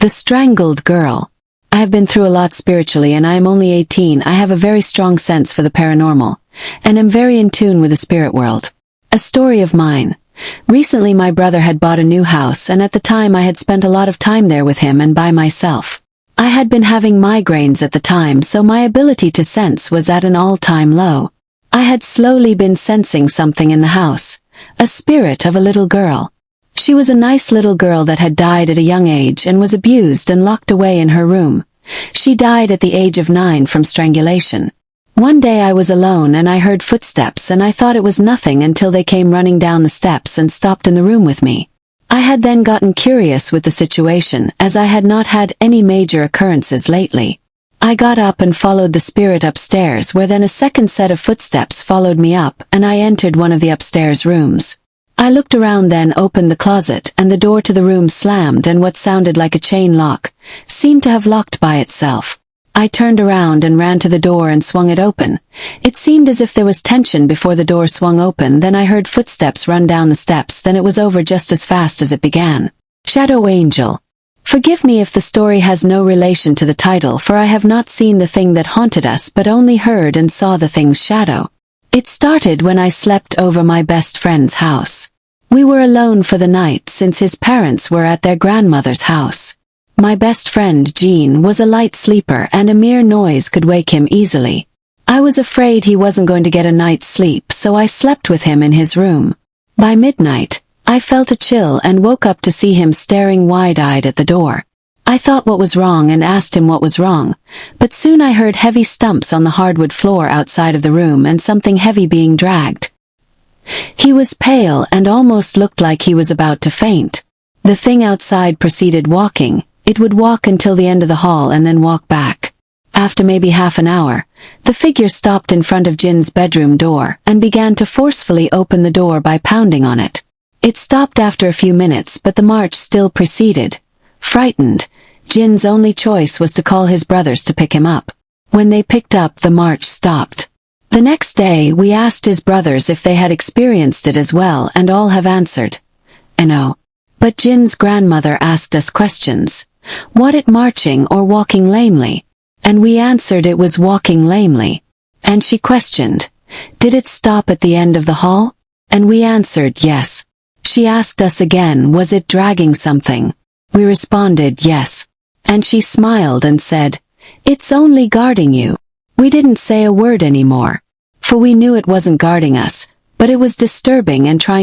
The Strangled Girl. I have been through a lot spiritually and I am only 18. I have a very strong sense for the paranormal, and am very in tune with the spirit world. A story of mine. Recently my brother had bought a new house and at the time I had spent a lot of time there with him and by myself. I had been having migraines at the time, so my ability to sense was at an all-time low. I had slowly been sensing something in the house. A spirit of a little girl. She was a nice little girl that had died at a young age and was abused and locked away in her room. She died at the age of 9 from strangulation. One day I was alone and I heard footsteps and I thought it was nothing until they came running down the steps and stopped in the room with me. I had then gotten curious with the situation as I had not had any major occurrences lately. I got up and followed the spirit upstairs, where then a second set of footsteps followed me up and I entered one of the upstairs rooms. I looked around, then opened the closet and the door to the room slammed and what sounded like a chain lock seemed to have locked by itself. I turned around and ran to the door and swung it open. It seemed as if there was tension before the door swung open, then I heard footsteps run down the steps, then it was over just as fast as it began. Shadow Angel. Forgive me if the story has no relation to the title, for I have not seen the thing that haunted us but only heard and saw the thing's shadow. It started when I slept over my best friend's house. We were alone for the night since his parents were at their grandmother's house. My best friend Jean was a light sleeper and a mere noise could wake him easily. I was afraid he wasn't going to get a night's sleep, so I slept with him in his room. By midnight, I felt a chill and woke up to see him staring wide-eyed at the door. I thought what was wrong and asked him what was wrong, but soon I heard heavy stumps on the hardwood floor outside of the room and something heavy being dragged. He was pale and almost looked like he was about to faint. The thing outside proceeded walking. It would walk until the end of the hall and then walk back. After maybe half an hour, the figure stopped in front of Jin's bedroom door and began to forcefully open the door by pounding on it. It stopped after a few minutes, but the march still proceeded. Frightened, Jin's only choice was to call his brothers to pick him up. When they picked up, the march stopped. The next day, we asked his brothers if they had experienced it as well, and all have answered, no. But Jin's grandmother asked us questions. What, it marching or walking lamely? And we answered it was walking lamely. And she questioned, did it stop at the end of the hall? And we answered yes. She asked us again, was it dragging something? We responded yes. And she smiled and said, it's only guarding you. We didn't say a word anymore, for we knew it wasn't guarding us, but it was disturbing and trying